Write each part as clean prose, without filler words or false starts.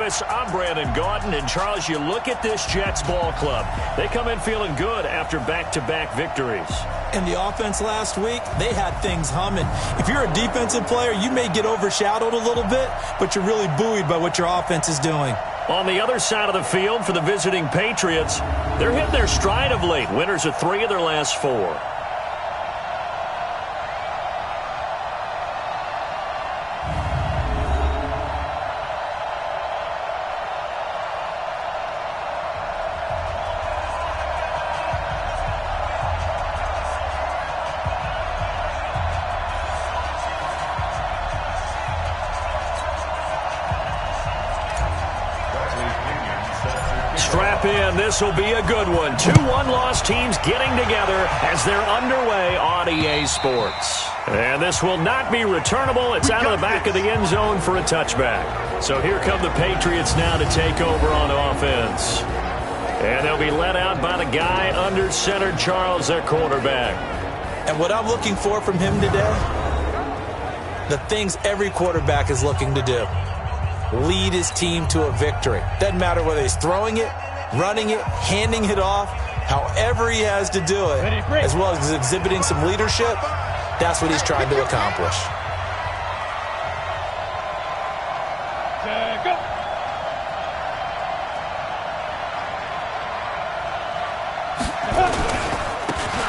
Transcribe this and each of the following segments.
Chris, I'm Brandon Gaudin, and Charles, you look at this Jets ball club. They come in feeling good after back-to-back victories. And the offense last week, they had things humming. If you're a defensive player, you may get overshadowed a little bit, but you're really buoyed by what your offense is doing. On the other side of the field for the visiting Patriots, they're hitting their stride of late. Winners of 3 of their last 4. Strap in. This will be a good one. 2 one-loss teams getting together as they're underway on EA Sports. And this will not be returnable. It's out of the back of the end zone for a touchback. So here come the Patriots now to take over on offense. And they'll be led out by the guy under center, Charles, their quarterback. And what I'm looking for from him today, the things every quarterback is looking to do. Lead his team to a victory. Doesn't matter whether he's throwing it, running it, handing it off, however he has to do it, as well as exhibiting some leadership, that's what he's trying to accomplish.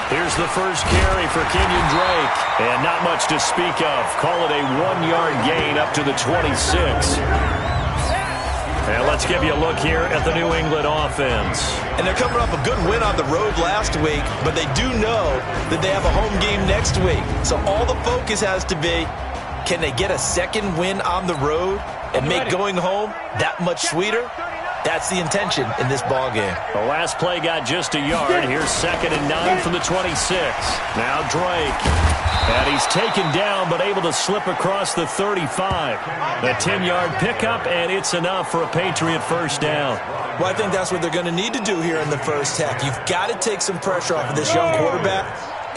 Here's the first carry for Kenyon Drake. And not much to speak of. Call it a 1-yard gain up to the 26. And let's give you a look here at the New England offense. And they're coming off a good win on the road last week, but they do know that they have a home game next week. So all the focus has to be, can they get a second win on the road and make going home that much sweeter? That's the intention in this ball game. The last play got just a yard. Here's 2nd and 9 from the 26. Now Drake. And he's taken down but able to slip across the 35. A 10-yard pickup, and it's enough for a Patriot first down. Well, I think that's what they're going to need to do here in the first half. You've got to take some pressure off of this young quarterback,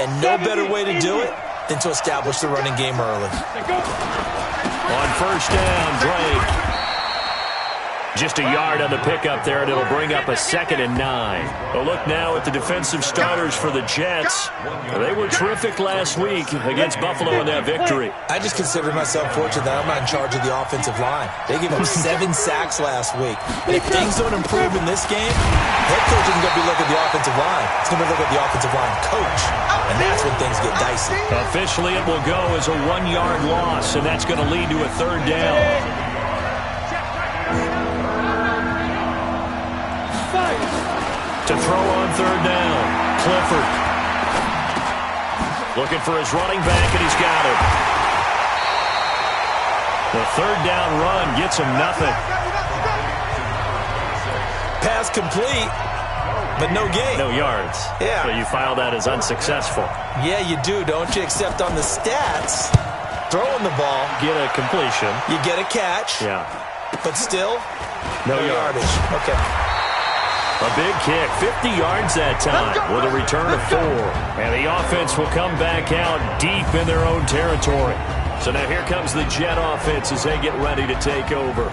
and no better way to do it than to establish the running game early. On first down, Drake. Just a yard on the pickup there, and it'll bring up a 2nd and 9. A look now at the defensive starters for the Jets. They were terrific last week against Buffalo in that victory. I just consider myself fortunate that I'm not in charge of the offensive line. They gave up 7 sacks last week. And if things don't improve in this game, head coach isn't going to be looking at the offensive line. It's going to be looking at the offensive line coach. And that's when things get dicey. Officially, it will go as a 1-yard loss, and that's going to lead to a 3rd down. To throw on 3rd down, Clifford. Looking for his running back, and he's got it. The 3rd down run gets him nothing. Pass complete, but no gain. No yards. Yeah. So you file that as unsuccessful. Yeah, you do, don't you? Except on the stats, throwing the ball. Get a completion. You get a catch. Yeah. But still, no yardage. Okay. A big kick, 50 yards that time with a return of 4. And the offense will come back out deep in their own territory. So now here comes the Jet offense as they get ready to take over.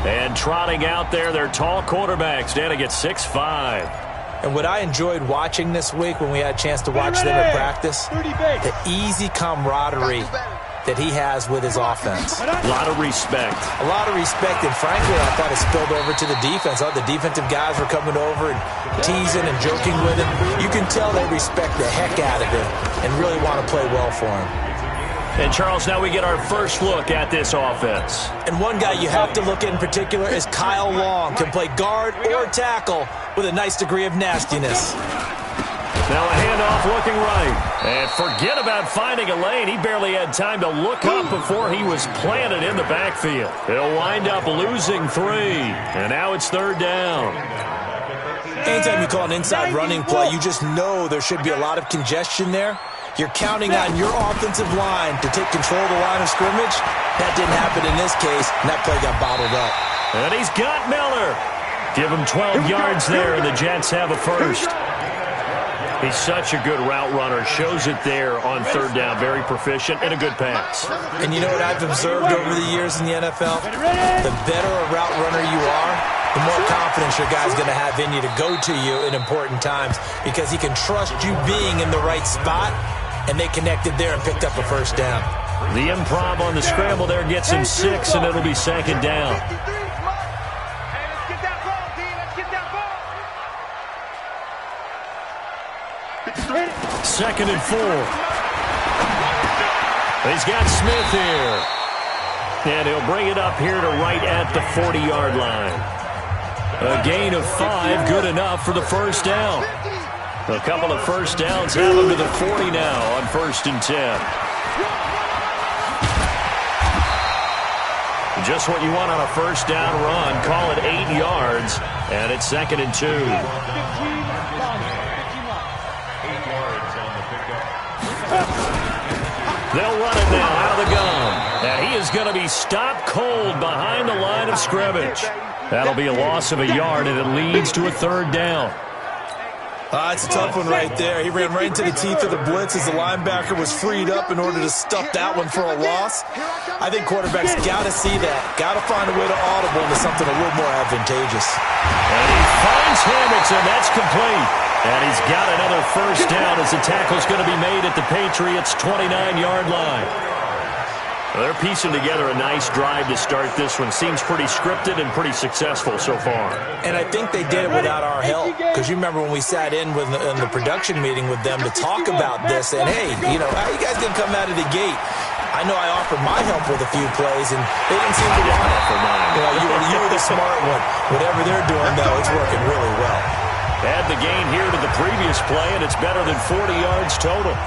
And trotting out there, their tall quarterbacks standing at 6'5". And what I enjoyed watching this week when we had a chance to watch them at practice, the easy camaraderie that he has with his offense. A lot of respect. A lot of respect, and frankly, I thought it spilled over to the defense. All the defensive guys were coming over and teasing and joking with him. You can tell they respect the heck out of him and really want to play well for him. And, Charles, now we get our first look at this offense. And one guy you have to look at in particular is Kyle Long. Can play guard or tackle with a nice degree of nastiness. Now a handoff looking right. And forget about finding a lane. He barely had time to look up before he was planted in the backfield. He'll wind up losing 3. And now it's 3rd down. Anytime you call an inside running play, you just know there should be a lot of congestion there. You're counting on your offensive line to take control of the line of scrimmage. That didn't happen in this case, and that play got bottled up. And he's got Miller. Give him 12 yards there, and the Jets have a first. He's such a good route runner. Shows it there on 3rd down. Very proficient and a good pass. And you know what I've observed over the years in the NFL? The better a route runner more confidence your guy's going to have in you to go to you in important times because he can trust you being in the right spot, and they connected there and picked up a first down. The improv on the scramble there gets him 6, and it'll be second down. Second and 4. He's got Smith here. And he'll bring it up here to right at the 40-yard line. A gain of 5, good enough for the first down. A couple of first downs have him to the 40 now on 1st and 10. Just what you want on a first down run. Call it 8 yards, and it's 2nd and 2. They'll run it now out of the gun. And he is going to be stopped cold behind the line of scrimmage. That'll be a loss of a yard, and it leads to a 3rd down. It's a tough one right there. He ran right into the teeth of the blitz as the linebacker was freed up in order to stuff that one for a loss. I think quarterbacks got to see that. Got to find a way to audible into something a little more advantageous. And he finds Hendrickson. That's complete. And he's got another first down as the tackle's going to be made at the Patriots' 29-yard line. They're piecing together a nice drive to start this one. Seems pretty scripted and pretty successful so far. And I think they did it without our help. Because you remember when we sat in the production meeting with them to talk about this. And, hey, you know, how you guys going to come out of the gate? I know I offered my help with a few plays, and they didn't seem to want it. You know, you were the smart one. Whatever they're doing, though, it's working really well. Add the gain here to the previous play, and it's better than 40 yards total.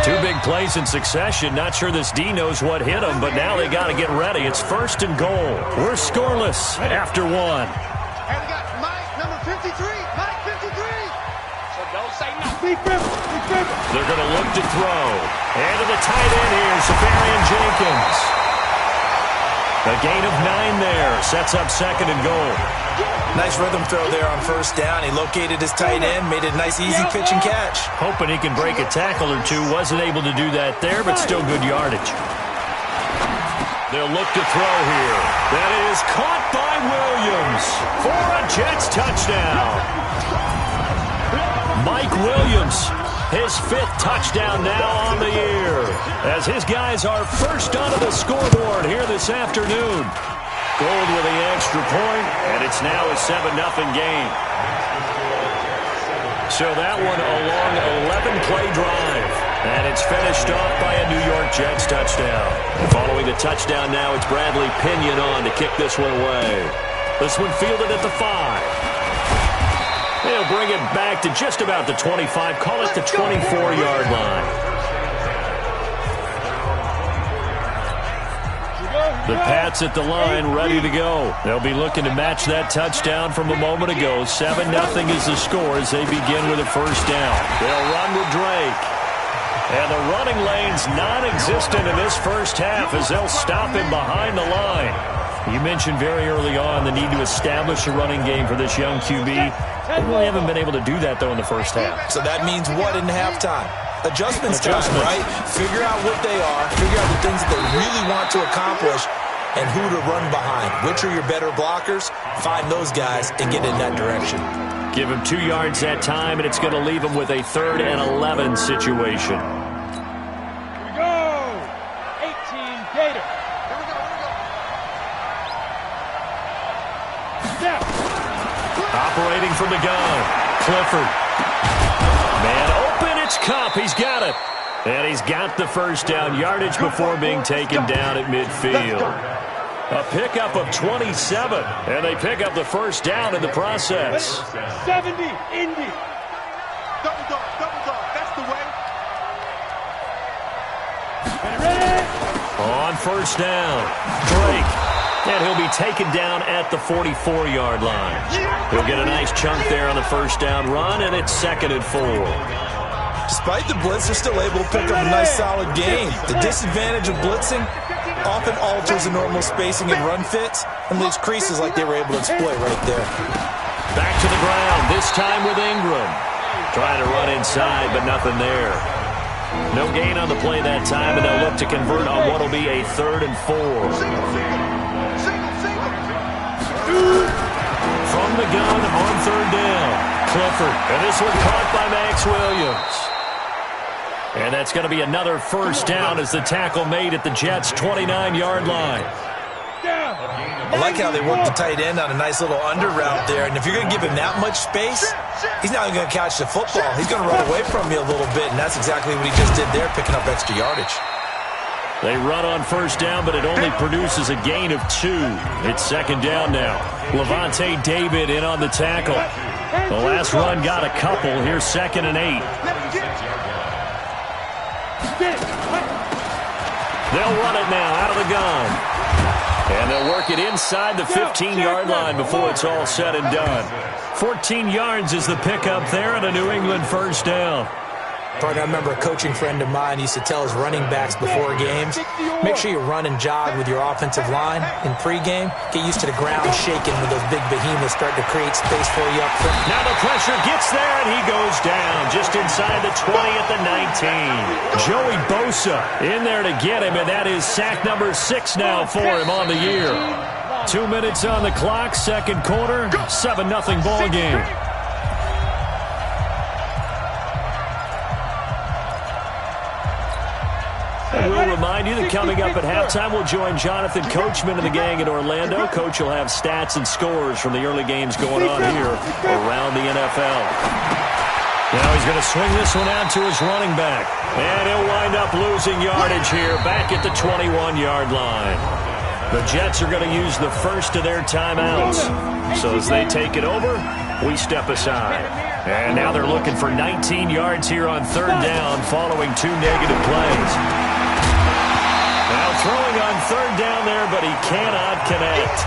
2 big plays in succession. Not sure this D knows what hit him, but now they got to get ready. It's 1st and goal. We're scoreless after 1. And we got Mike, number 53. Mike, 53. So don't say nothing. They're going to look to throw. And to the tight end here, Safarian Jenkins. A gain of 9 there. Sets up 2nd and goal. Nice rhythm throw there on 1st down. He located his tight end, made it a nice, easy pitch and catch. Hoping he can break a tackle or two. Wasn't able to do that there, but still good yardage. They'll look to throw here. That is caught by Williams for a Jets touchdown. Mike Williams, his 5th touchdown now on the year, as his guys are first onto the scoreboard here this afternoon. Gold with the extra point, and it's now a 7-0 game. So that one a long 11-play drive, and it's finished off by a New York Jets touchdown. And following the touchdown now, it's Bradley Pinion on to kick this one away. This one fielded at the 5. They'll bring it back to just about the 25, call it the 24-yard line. The Pats at the line, ready to go. They'll be looking to match that touchdown from a moment ago. 7-0 is the score as they begin with a first down. They'll run with Drake. And the running lane's non-existent in this first half as they'll stop him behind the line. You mentioned very early on the need to establish a running game for this young QB. They really haven't been able to do that, though, in the first half. So that means what in halftime? Adjustments time, right? Figure out what they are, figure out the things that they really want to accomplish, and who to run behind. Which are your better blockers? Find those guys and get in that direction. Give him 2 yards that time, and it's going to leave him with a 3rd and 11 situation. Here we go. 18 Gator. Here we go. Step. Operating from the gun. Clifford. Man open, it's Kupp. He's got it. And he's got the first down yardage before being taken down at midfield. A pickup of 27, and they pick up the first down in the process. 70, Indy. Double dog, that's the way. Ready? On first down, Drake. And he'll be taken down at the 44-yard line. He'll get a nice chunk there on the first down run, and it's 2nd and 4. Despite the blitz, they're still able to pick up a nice solid gain. The disadvantage of blitzing often alters the normal spacing and run fits and leaves creases like they were able to exploit right there. Back to the ground, this time with Ingram. Trying to run inside, but nothing there. No gain on the play that time, and they'll look to convert on what will be a 3rd and 4. Clifford. And this one caught by Max Williams. And that's going to be another first down as the tackle made at the Jets' 29-yard line. I like how they work the tight end on a nice little under route there. And if you're going to give him that much space, he's not even going to catch the football. He's going to run away from you a little bit, and that's exactly what he just did there, picking up extra yardage. They run on first down, but it only produces a gain of 2. It's second down now. Levante David in on the tackle. The last run got a couple. Here's 2nd and 8. They'll run it now out of the gun. And they'll work it inside the 15-yard line before it's all said and done. 14 yards is the pickup there and a New England first down. Partner, I remember a coaching friend of mine used to tell his running backs before games, make sure you run and jog with your offensive line in pregame. Get used to the ground shaking when those big behemoths start to create space for you up front. Now the pressure gets there, and he goes down just inside the 20 at the 19. Joey Bosa in there to get him, and that is sack number 6 now for him on the year. 2 minutes on the clock, second quarter, 7-0 ball game. We'll remind you that coming up at halftime, we'll join Jonathan Coachman and the gang in Orlando. Coach will have stats and scores from the early games going on here around the NFL. Now he's going to swing this one out to his running back. And he'll wind up losing yardage here back at the 21-yard line. The Jets are going to use the first of their timeouts. So as they take it over, we step aside. And now they're looking for 19 yards here on third down following 2 negative plays. Now throwing on third down there, but he cannot connect.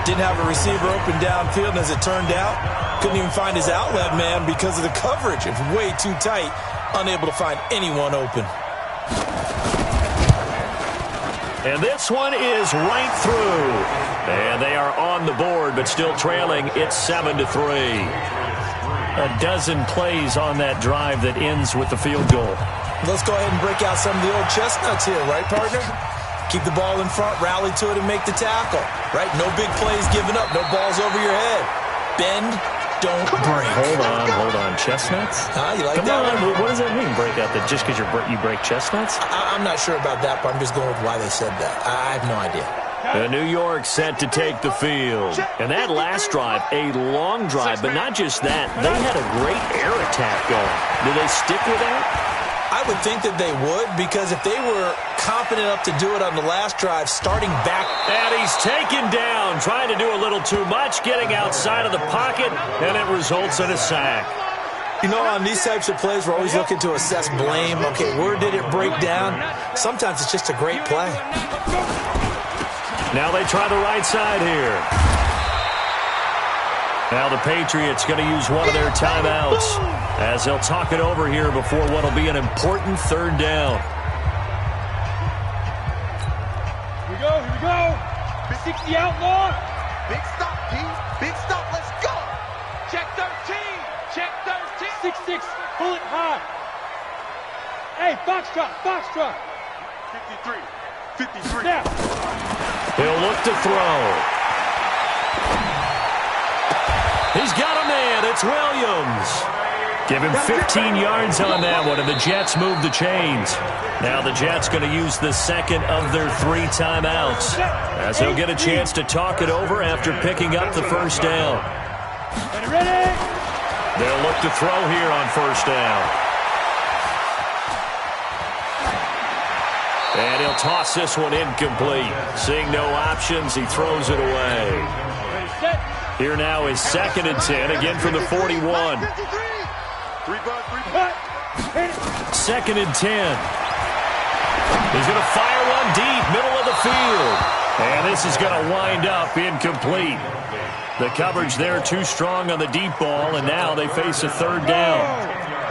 Didn't have a receiver open downfield, and as it turned out, couldn't even find his outlet man because of the coverage. It was way too tight, unable to find anyone open. And this one is right through. And they are on the board, but still trailing. It's 7-3. A dozen plays on that drive that ends with the field goal. Let's go ahead and break out some of the old chestnuts here, right, partner? Keep the ball in front, rally to it, and make the tackle, right? No big plays given up, no balls over your head. Bend, don't break. Hold on. Chestnuts? You like Come that on, one? what does that mean, break out? That just because you break chestnuts? I'm not sure about that, but I'm just going with why they said that. I have no idea. New York set to take the field. And that last drive, a long drive, but not just that. They had a great air attack going. Do they stick with that? I would think that they would, because if they were confident enough to do it on the last drive, starting back. And he's taken down, trying to do a little too much, getting outside of the pocket, and it results in a sack. You know, on these types of plays, we're always looking to assess blame. Okay, where did it break down? Sometimes it's just a great play. Now they try the right side here. Now the Patriots going to use one of their timeouts as they'll talk it over here before what will be an important third down. Here we go. 60 outlaw. Big stop, P. Big stop. Let's go. Check 13. 6-6. Pull it high. Hey, Foxtrot. 53. Now. He'll look to throw. He's got a man. It's Williams. Give him 15 yards on that one, and the Jets move the chains. Now the Jets going to use the second of their 3 timeouts as they'll get a chance to talk it over after picking up the first down. Ready? They'll look to throw here on first down. And he'll toss this one incomplete. Seeing no options, he throws it away. Here now is 2nd and 10, again from the 41. 2nd and 10. He's going to fire one deep, middle of the field. And this is going to wind up incomplete. The coverage there too strong on the deep ball, and now they face a third down.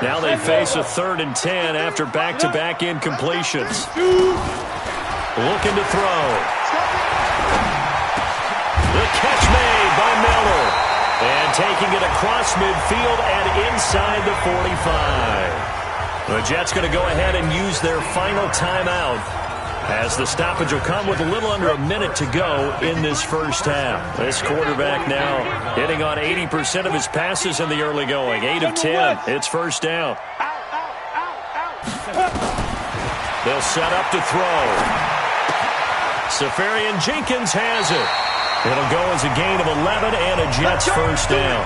Now they face a 3rd and 10 after back-to-back incompletions. Looking to throw. The catch made by Miller. And taking it across midfield and inside the 45. The Jets going to go ahead and use their final timeout As the stoppage will come with a little under a minute to go in this first half. This quarterback now hitting on 80% of his passes in the early going. 8 of 10. It's first down. They'll set up to throw. Safarian Jenkins has it. It'll go as a gain of 11 and a Jets first down.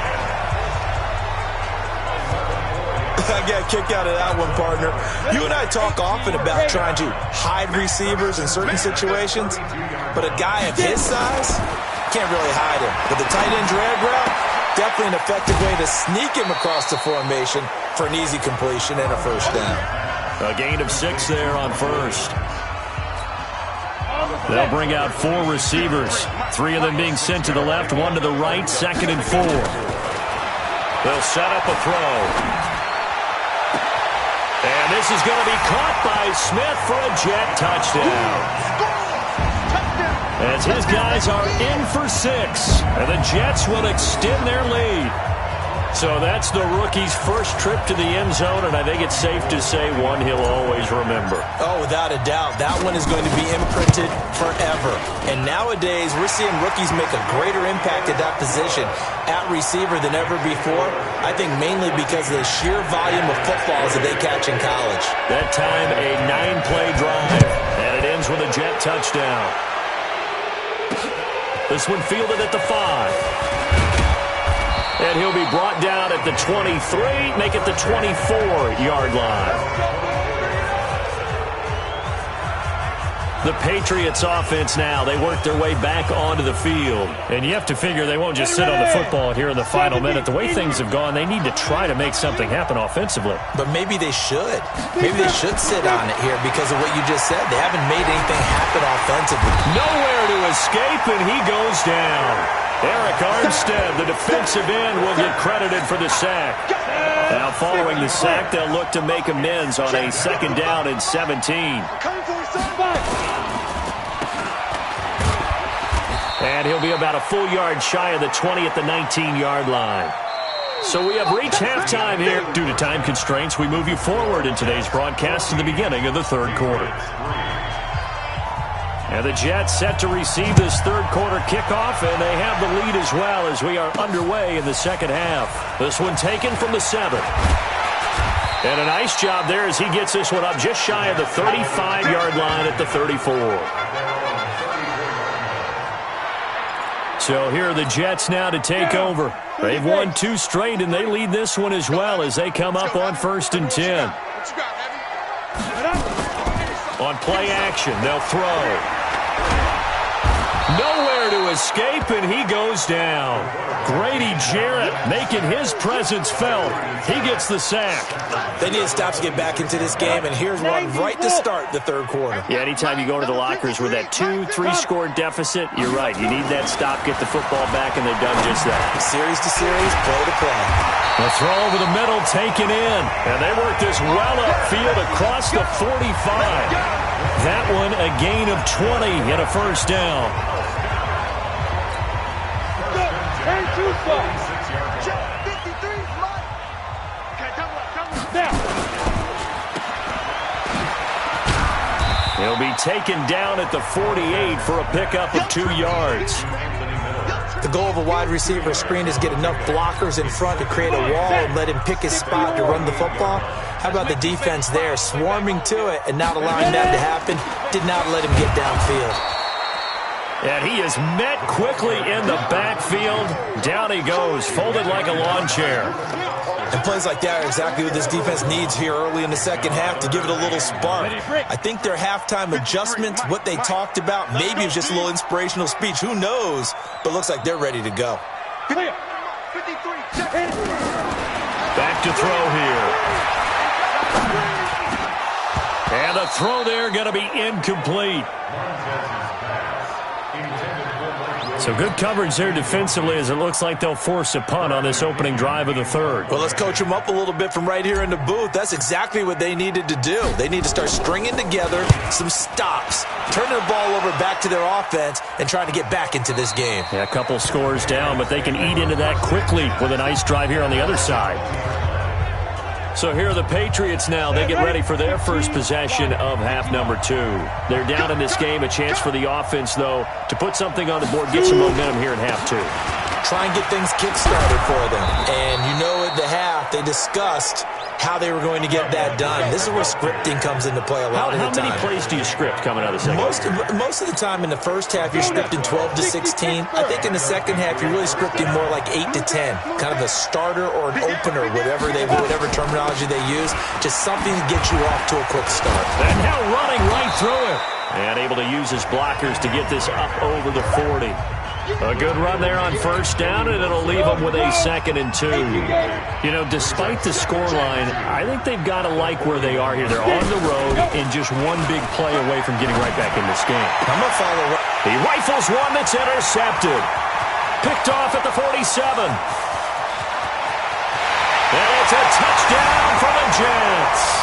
I got a kick out of that one, partner. You and I talk often about trying to hide receivers in certain situations, but a guy of his size can't really hide him. But the tight end drag route, definitely an effective way to sneak him across the formation for an easy completion and a first down. A gain of 6 there on first. They'll bring out 4 receivers. 3 of them being sent to the left, 1 to the right, 2nd and 4. They'll set up a throw. And this is going to be caught by Smith for a Jet touchdown. As his guys are in for 6, and the Jets will extend their lead. So that's the rookie's first trip to the end zone, and I think it's safe to say one he'll always remember. Oh, without a doubt. That one is going to be imprinted forever. And nowadays, we're seeing rookies make a greater impact at that position at receiver than ever before. I think mainly because of the sheer volume of footballs that they catch in college. That time, a 9-play drive, and it ends with a Jet touchdown. This one fielded at the 5. And he'll be brought down at the 23, make it the 24-yard line. The Patriots offense now, they work their way back onto the field. And you have to figure they won't just sit on the football here in the final minute. The way things have gone, they need to try to make something happen offensively. But maybe they should. Maybe they should sit on it here because of what you just said. They haven't made anything happen offensively. Nowhere to escape, and he goes down. Eric Armstead, the defensive end, will get credited for the sack. Now following the sack, they'll look to make amends on a 2nd down and 17. And he'll be about a full yard shy of the 20 at the 19-yard line. So we have reached halftime here. Due to time constraints, we move you forward in today's broadcast to the beginning of the 3rd quarter. And the Jets set to receive this 3rd quarter kickoff, and they have the lead as well as we are underway in the 2nd half. This one taken from the 7. And a nice job there as he gets this one up just shy of the 35-yard line at the 34. So here are the Jets now to take over. They've won 2 straight, and they lead this one as well as they come up on 1st and 10. On play action, they'll throw. Nowhere to escape, and he goes down. Grady Jarrett making his presence felt. He gets the sack. They need to stop to get back into this game, and here's one right to start the 3rd quarter. Yeah, anytime you go to the lockers with that 2-3-score deficit, you're right. You need that stop, get the football back, and they've done just that. Series to series, play to play. A throw over the middle taken in, and they work this well upfield across the 45. That one a gain of 20 and a first down. He'll be taken down at the 48 for a pickup of 2 yards. The goal of a wide receiver screen is get enough blockers in front to create a wall and let him pick his spot to run the football. How about the defense there, swarming to it and not allowing that to happen? Did not let him get downfield. And he is met quickly in the backfield. Down he goes, folded like a lawn chair. And plays like that are exactly what this defense needs here early in the 2nd half to give it a little spark. I think their halftime adjustments, what they talked about, maybe it was just a little inspirational speech. Who knows? But looks like they're ready to go. Back to throw here. And a throw there going to be incomplete. So good coverage there defensively as it looks like they'll force a punt on this opening drive of the 3rd. Well, let's coach them up a little bit from right here in the booth. That's exactly what they needed to do. They need to start stringing together some stops, turning the ball over back to their offense, and trying to get back into this game. Yeah, a couple scores down, but they can eat into that quickly with a nice drive here on the other side. So here are the Patriots now. They get ready for their first possession of half number 2. They're down in this game. A chance for the offense, though, to put something on the board, get some momentum here in half 2. Try and get things kick-started for them. And you know at the half, they discussed how they were going to get that done. This is where scripting comes into play a lot of the time. How many plays do you script coming out of the second half? Most of the time in the first half, you're scripting 12 to 16. I think in the second half, you're really scripting more like 8 to 10. Kind of a starter or an opener, whatever terminology they use. Just something to get you off to a quick start. And now running right through it. And able to use his blockers to get this up over the 40. A good run there on first down, and it'll leave them with a 2nd and 2. You know, despite the scoreline, I think they've got to like where they are here. They're on the road and just one big play away from getting right back in this game. I'm going to follow. He rifles one that's intercepted. Picked off at the 47. And it's a touchdown for the Jets.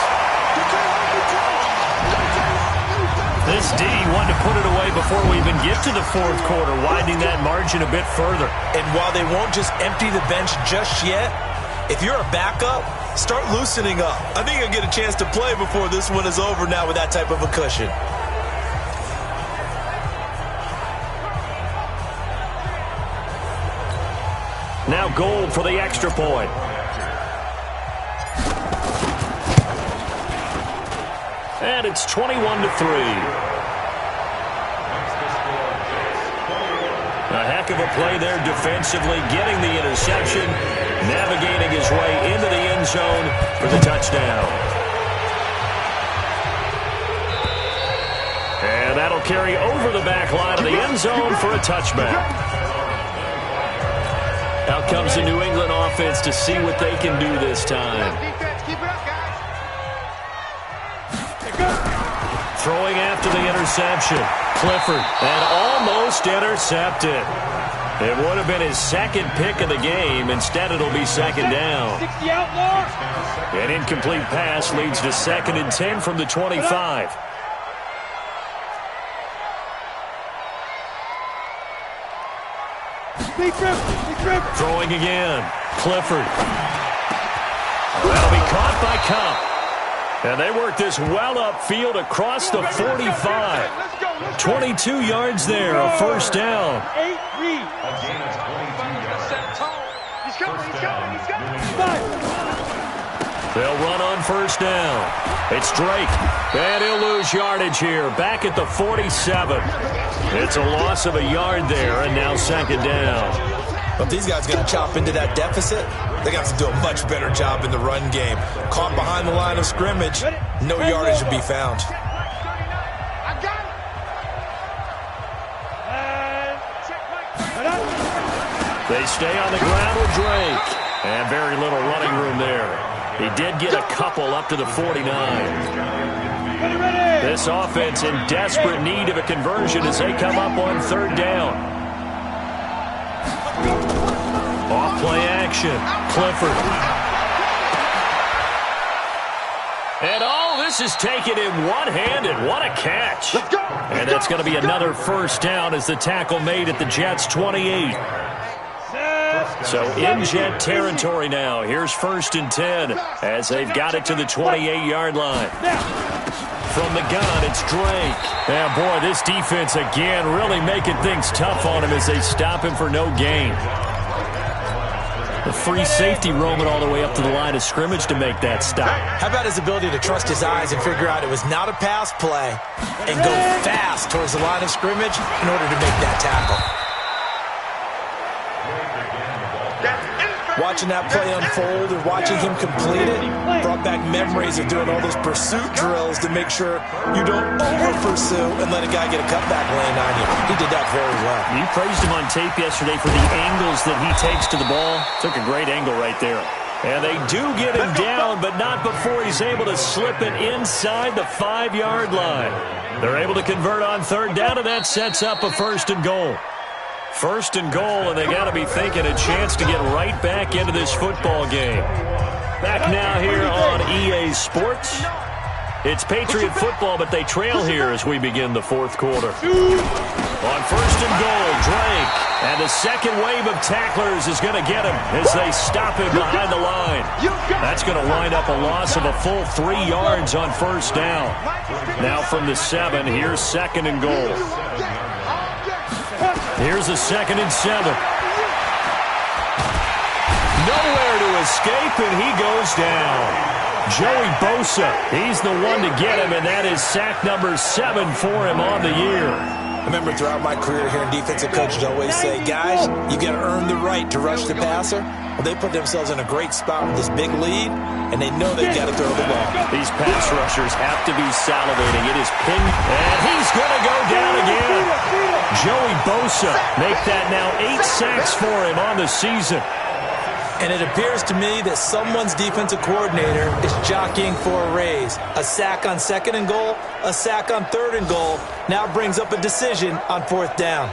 This D wanted to put it away before we even get to the fourth quarter, widening that margin a bit further. And while they won't just empty the bench just yet, if you're a backup, start loosening up. I think you'll get a chance to play before this one is over now with that type of a cushion. Now Gold for the extra point. And it's 21-3. A heck of a play there defensively, getting the interception, navigating his way into the end zone for the touchdown. And that'll carry over the back line of the end zone for a touchback. Out comes the New England offense to see what they can do this time. Throwing after the interception. Clifford, and almost intercepted. It would have been his 2nd pick of the game. Instead, it'll be 2nd down. An incomplete pass leads to 2nd and 10 from the 25. Throwing again. Clifford. That'll be caught by Cup. And they work this well upfield across the 45. 22 yards there, a first down. They'll run on first down. It's Drake. And he'll lose yardage here, back at the 47. It's a loss of a yard there, and now 2nd down. But these guys got to chop into that deficit. They got to do a much better job in the run game. Caught behind the line of scrimmage, no yardage to be found. They stay on the ground with Drake. And very little running room there. He did get a couple up to the 49. This offense in desperate need of a conversion as they come up on 3rd down. Off-play action. Clifford. And all this is taken in one-handed. What a catch. And that's going to be another first down as the tackle made at the Jets' 28. So in Jet territory now. Here's 1st and 10 as they've got it to the 28-yard line. From the gun, it's Drake. Yeah, boy, this defense again really making things tough on him as they stop him for no gain. The free safety roaming all the way up to the line of scrimmage to make that stop. How about his ability to trust his eyes and figure out it was not a pass play and go fast towards the line of scrimmage in order to make that tackle. Watching that play unfold and watching him complete it brought back memories of doing all those pursuit drills to make sure you don't over-pursue and let a guy get a cutback lane on you. He did that very well. You praised him on tape yesterday for the angles that he takes to the ball. Took a great angle right there. And they do get him down, but not before he's able to slip it inside the 5-yard line. They're able to convert on 3rd down, and that sets up a 1st and goal. 1st and goal, and they got to be thinking a chance to get right back into this football game. Back now here on EA Sports. It's Patriot football, but they trail here as we begin the 4th quarter. On 1st and goal, Drake. And the second wave of tacklers is going to get him as they stop him behind the line. That's going to wind up a loss of a full 3 yards on first down. Now from the 7, here's 2nd and goal. Here's a 2nd and 7. Nowhere to escape, and he goes down. Joey Bosa, he's the one to get him, and that is sack number 7 for him on the year. I remember throughout my career here in defensive coaches always say, guys, you got to earn the right to rush the passer. Well, they put themselves in a great spot with this big lead, and they know they've got to throw the ball. These pass rushers have to be salivating. It is pinned, and he's going to go down again. Joey Bosa make that now 8 sacks for him on the season. And it appears to me that someone's defensive coordinator is jockeying for a raise. A sack on 2nd and goal, a sack on 3rd and goal, now brings up a decision on 4th down.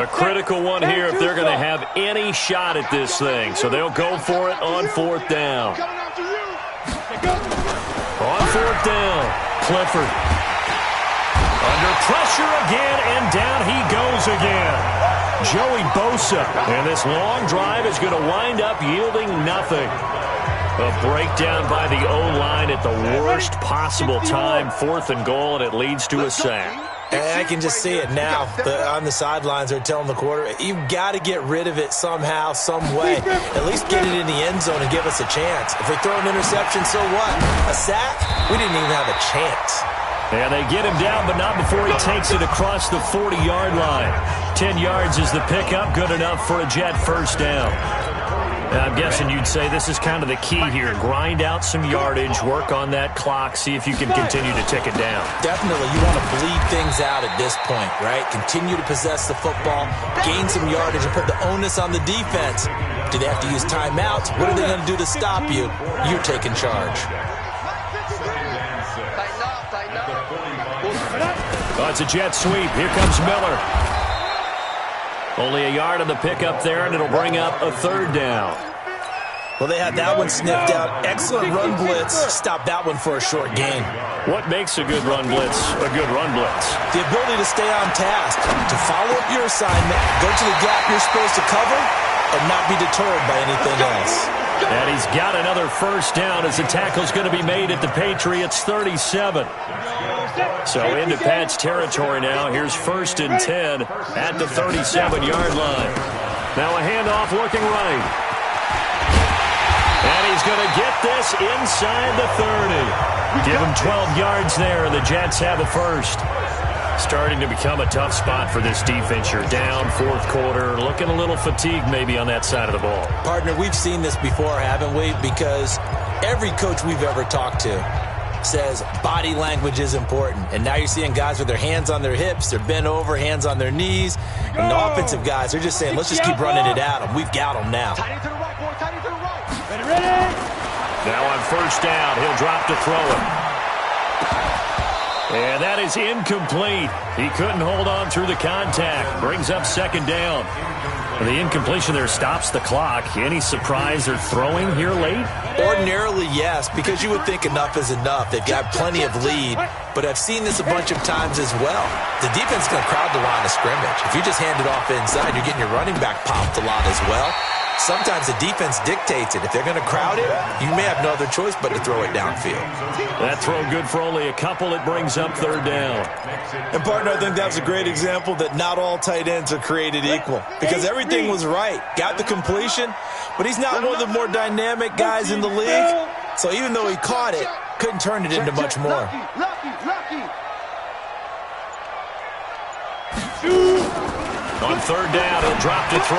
A critical one here if they're going to have any shot at this thing. So they'll go for it on 4th down. On 4th down, Clifford. Under pressure again, and down he goes again. Joey Bosa, and this long drive is going to wind up yielding nothing. A breakdown by the O-line at the worst possible time, 4th and goal, and it leads to a sack. And I can just see it now. On the sidelines, they're telling the quarterback, you've got to get rid of it somehow, some way. At least get it in the end zone and give us a chance. If they throw an interception, so what? A sack? We didn't even have a chance. And they get him down, but not before he takes it across the 40-yard line. 10 yards is the pickup, good enough for a Jet first down. Now, I'm guessing you'd say this is kind of the key here. Grind out some yardage, work on that clock, see if you can continue to tick it down. Definitely. You want to bleed things out at this point, right? Continue to possess the football, gain some yardage, and put the onus on the defense. Do they have to use timeouts? What are they going to do to stop you? You're taking charge. Oh, it's a jet sweep. Here comes Miller. Only a yard on the pickup there, and it'll bring up a 3rd down. Well, they had that one sniffed out. Excellent run blitz. Stop that one for a short gain. What makes a good run blitz a good run blitz? The ability to stay on task, to follow up your assignment, go to the gap you're supposed to cover, and not be deterred by anything else. And he's got another first down as the tackle's going to be made at the Patriots' 37. So into Pat's territory now. Here's 1st and 10 at the 37-yard line. Now a handoff looking right. And he's going to get this inside the 30. Give him 12 yards there, and the Jets have a first. Starting to become a tough spot for this defense. You're down 4th quarter, looking a little fatigued maybe on that side of the ball. Partner, we've seen this before, haven't we? Because every coach we've ever talked to says body language is important. And now you're seeing guys with their hands on their hips, they're bent over, hands on their knees. And the offensive guys are just saying, let's just keep running it at them. We've got them now. Now on first down, he'll drop to throw it. And that is incomplete. He couldn't hold on through the contact. Brings up 2nd down. And the incompletion there stops the clock. Any surprise they're throwing here late? Ordinarily, yes, because you would think enough is enough. They've got plenty of lead, but I've seen this a bunch of times as well. The defense is going to crowd the line of scrimmage. If you just hand it off inside, you're getting your running back popped a lot as well. Sometimes the defense dictates it. If they're going to crowd it, you may have no other choice but to throw it downfield. That throw good for only a couple. It brings up 3rd down. And, partner, I think that was a great example that not all tight ends are created equal. Because everything was right. Got the completion, but he's not one of the more dynamic guys in the league. So even though he caught it, couldn't turn it into much more. On 3rd down, he'll drop to throw.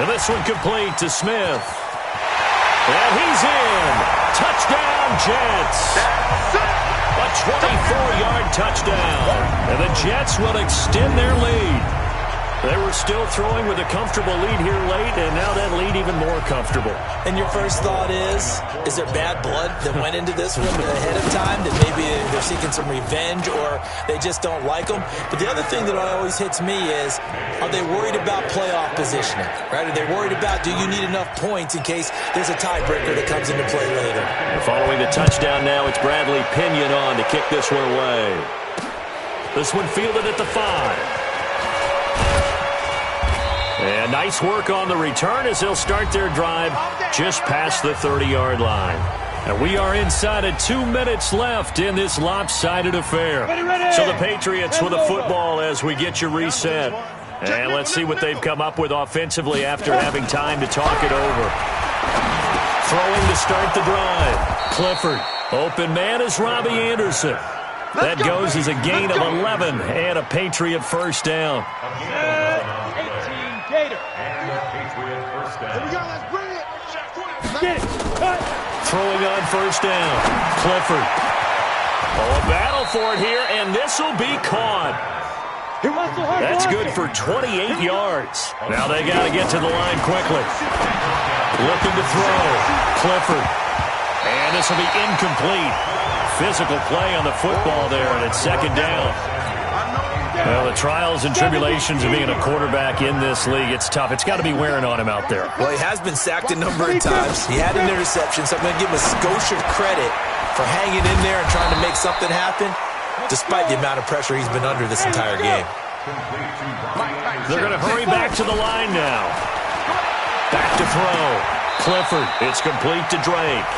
And this one complete to Smith. And he's in. Touchdown, Jets. A 24-yard touchdown. And the Jets will extend their lead. They were still throwing with a comfortable lead here late, and now that lead even more comfortable. And your first thought is there bad blood that went into this one ahead of time, that maybe they're seeking some revenge or they just don't like them? But the other thing that always hits me is, are they worried about playoff positioning? Right? Are they worried about, do you need enough points in case there's a tiebreaker that comes into play later? Following the touchdown now, it's Bradley Pinion on to kick this one away. This one fielded at the 5. And nice work on the return as they'll start their drive just past the 30-yard line. And we are inside of 2 minutes left in this lopsided affair. So the Patriots with a football as we get you reset. And let's see what they've come up with offensively after having time to talk it over. Throwing to start the drive. Clifford. Open man is Robbie Anderson. That goes as a gain of 11 and a Patriot first down. 18 Gator. Here we go, let's bring it. Get it. Cut. Throwing on first down. Clifford. Oh, a battle for it here, and this will be caught. That's good for 28 yards. Now they got to get to the line quickly. Looking to throw. Clifford. And this will be incomplete. Physical play on the football there, and it's second down. Well, the trials and tribulations of being a quarterback in this league, it's tough. It's got to be wearing on him out there. Well, he has been sacked a number of times. He had an interception, so I'm going to give him a Scotia credit for hanging in there and trying to make something happen, despite the amount of pressure he's been under this entire game. They're going to hurry back to the line now. Back to throw. Clifford. It's complete to Drake.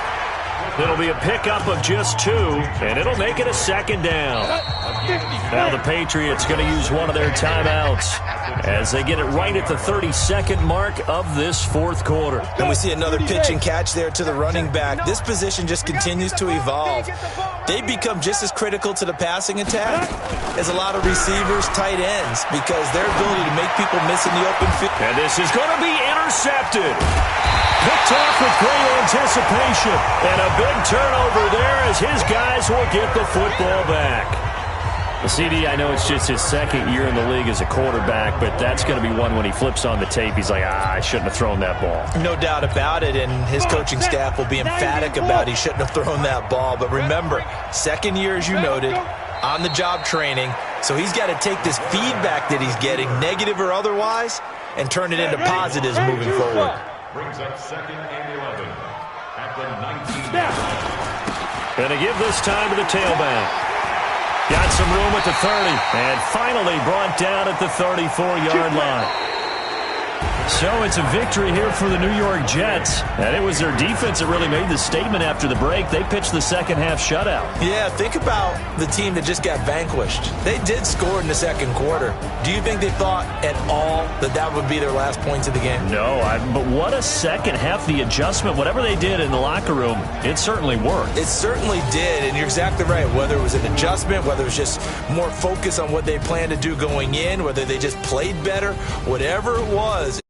It'll be a pickup of just 2, and it'll make it a second down. Now the Patriots going to use one of their timeouts as they get it right at the 32nd mark of this fourth quarter. And we see another pitch and catch there to the running back. This position just continues to evolve. They become just as critical to the passing attack as a lot of receivers, tight ends, because their ability to make people miss in the open field. And this is going to be intercepted. Picked off with great anticipation. And a big turnover there as his guys will get the football back. The CD, I know it's just his second year in the league as a quarterback, but that's going to be one when he flips on the tape. He's like, I shouldn't have thrown that ball. No doubt about it, and his coaching staff will be emphatic about he shouldn't have thrown that ball. But remember, second year, as you noted, on-the-job training, so he's got to take this feedback that he's getting, negative or otherwise, and turn it into positives moving forward. Brings up second and 11 at the 19. Going to give this time to the tailback. Got some room at the 30, and finally brought down at the 34-yard line. So it's a victory here for the New York Jets, and it was their defense that really made the statement after the break. They pitched the second half shutout. Yeah, think about the team that just got vanquished. They did score in the second quarter. Do you think they thought at all that that would be their last points of the game? No, but what a second half. The adjustment, whatever they did in the locker room, it certainly worked. It certainly did, and you're exactly right. Whether it was an adjustment, whether it was just more focus on what they planned to do going in, whether they just played better, whatever it was,